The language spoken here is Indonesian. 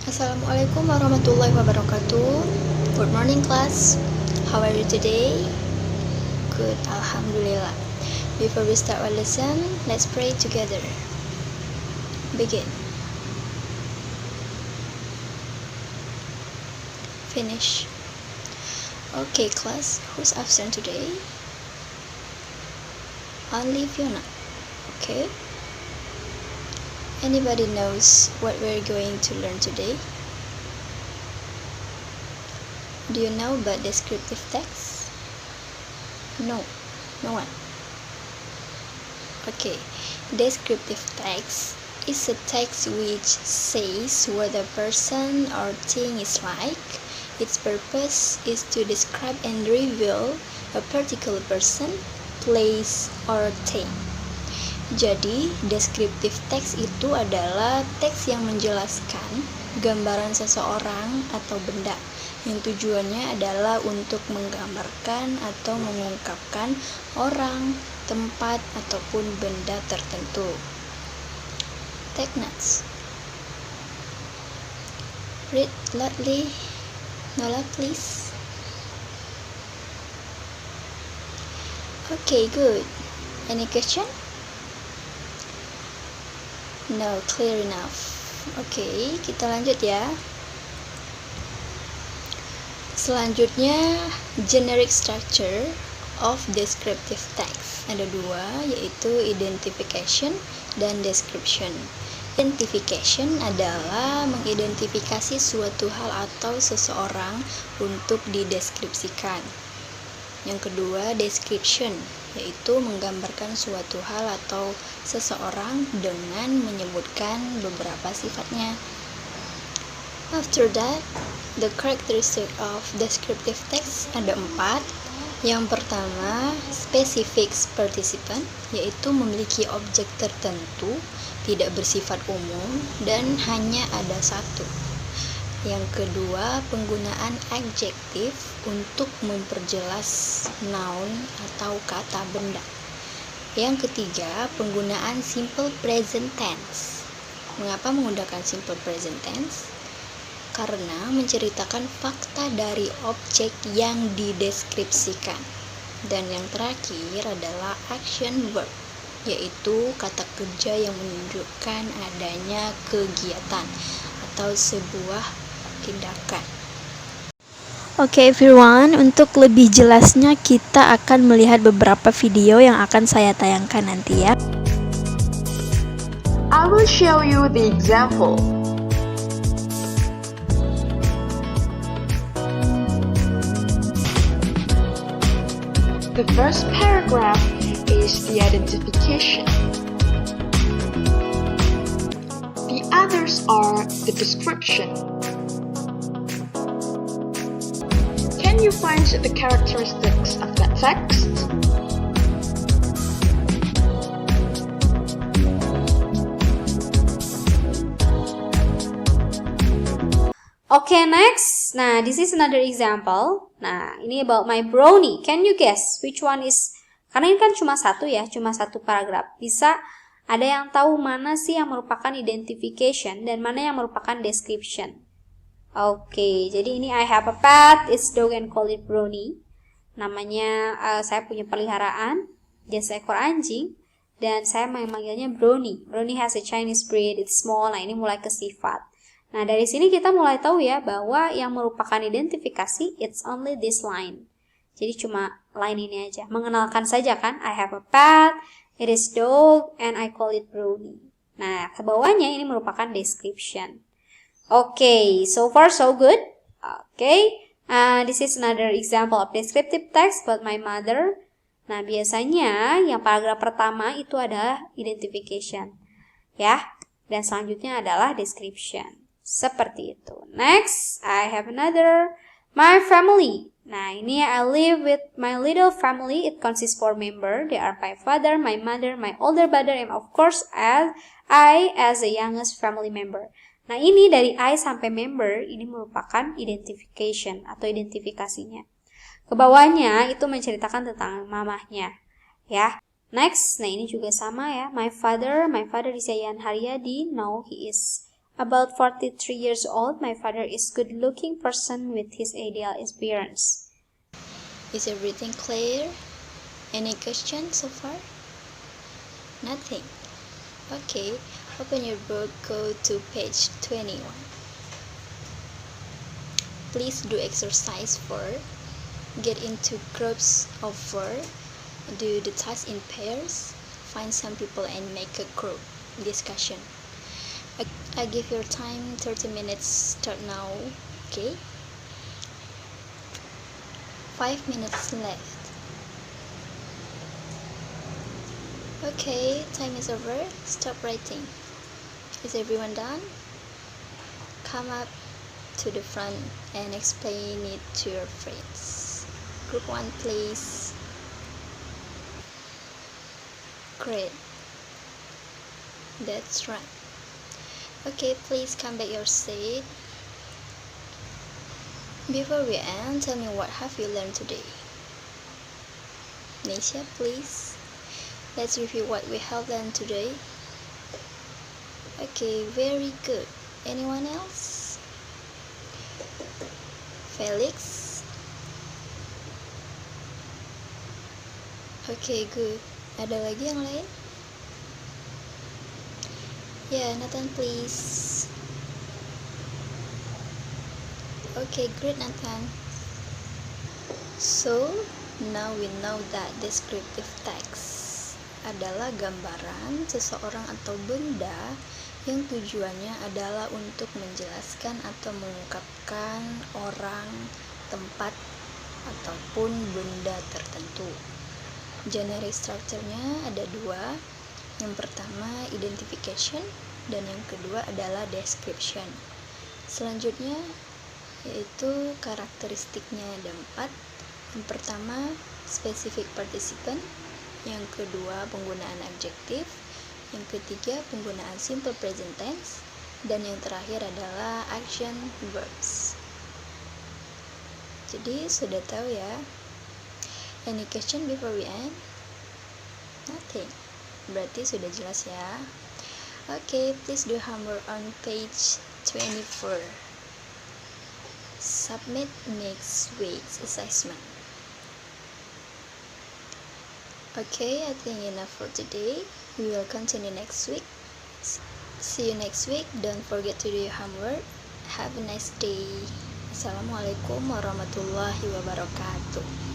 Assalamualaikum warahmatullahi wabarakatuh. Good morning class. How are you today? Good, alhamdulillah. Before we start our lesson, let's pray together. Begin. Finish. Okay class, who's absent today? Only Fiona. Okay. Anybody knows what we're going to learn today? Do you know about descriptive text? No one. Okay, descriptive text is a text which says what a person or thing is like. Its purpose is to describe and reveal a particular person, place, or thing. Jadi, descriptive text itu adalah teks yang menjelaskan gambaran seseorang atau benda, yang tujuannya adalah untuk menggambarkan atau mengungkapkan orang, tempat, ataupun benda tertentu. Take notes. Read loudly. Nola, please. Okay, good. Any question? No, clear enough. Okay, kita lanjut ya. Selanjutnya, generic structure of descriptive text. Ada dua, yaitu identification dan description. Identification adalah mengidentifikasi suatu hal atau seseorang untuk dideskripsikan. Yang kedua, description, yaitu menggambarkan suatu hal atau seseorang dengan menyebutkan beberapa sifatnya. After that, the characteristic of descriptive text ada 4. Yang pertama, specific participant, yaitu memiliki objek tertentu, tidak bersifat umum, dan hanya ada satu. Yang kedua, penggunaan adjektif untuk memperjelas noun atau kata benda. Yang ketiga, penggunaan simple present tense. Mengapa menggunakan simple present tense? Karena menceritakan fakta dari objek yang dideskripsikan. Dan yang terakhir adalah action verb, yaitu kata kerja yang menunjukkan adanya kegiatan atau sebuah tindakan. Oke everyone, untuk lebih jelasnya kita akan melihat beberapa video yang akan saya tayangkan nanti ya. I will show you the example. The first paragraph is the identification. The others are the description. Can you find the characteristics of that text? Okay, next. Nah, this is another example. Nah, ini about my brownie. Can you guess which one is? Karena ini kan cuma satu ya, cuma satu paragraf. Bisa ada yang tahu mana sih yang merupakan identification dan mana yang merupakan description? Oke, jadi ini I have a pet, it's dog and call it brownie. Namanya saya punya peliharaan, dia seekor anjing dan saya memanggilnya brownie. Brownie has a Chinese breed, it's small. Nah, ini mulai ke sifat. Nah, dari sini kita mulai tahu ya bahwa yang merupakan identifikasi it's only this line. Jadi cuma line ini aja. Mengenalkan saja kan, I have a pet, it is dog, and I call it brownie. Nah, ke bawahnya ini merupakan description. Okay, so far so good. Okay, this is another example of descriptive text about my mother. Nah, biasanya yang paragraf pertama itu adalah identification. Ya, dan selanjutnya adalah description. Seperti itu. Next, I have another, my family. Nah, ini I live with my little family. It consists 4 members. They are my father, my mother, my older brother, and of course I as the youngest family member. Nah, ini dari I sampai member, ini merupakan identification atau identifikasinya. Kebawahnya itu menceritakan tentang mamahnya. Ya. Next, nah ini juga sama ya. My father is Yayan Haryadi. Now he is About 43 years old, my father is good-looking person with his ideal appearance. Is everything clear? Any questions so far? Nothing. Okay, open your book, go to page 21. Please do exercise 4. Get into groups of 4. Do the task in pairs. Find some people and make a group discussion. I give your time 30 minutes. Start now. Okay? 5 minutes left. Okay, time is over. Stop writing. Is everyone done? Come up to the front and explain it to your friends. Group 1, please. Great. That's right. Okay, please come back your seat. Before we end, tell me what have you learned today? Nisha, please. Let's review what we have learned today. Okay, very good. Anyone else? Felix? Okay, good. Ada lagi yang lain? Yeah, Nathan, please. Okay, great, Nathan. So, now we know that descriptive text adalah gambaran seseorang atau benda yang tujuannya adalah untuk menjelaskan atau mengungkapkan orang, tempat, ataupun benda tertentu. Generic structure-nya ada 2. Yang pertama identification dan yang kedua adalah description. Selanjutnya yaitu karakteristiknya ada 4. Yang pertama specific participant, yang kedua penggunaan adjektif, yang ketiga penggunaan simple present tense, dan yang terakhir adalah action verbs. Jadi sudah tahu ya. Any question before we end? Nothing. Berarti sudah jelas ya. Okay, please do homework on page 24. Submit next week's assessment. Okay, I think enough for today. We will continue next week. See you next week. Don't forget to do your homework. Have a nice day. Assalamualaikum warahmatullahi wabarakatuh.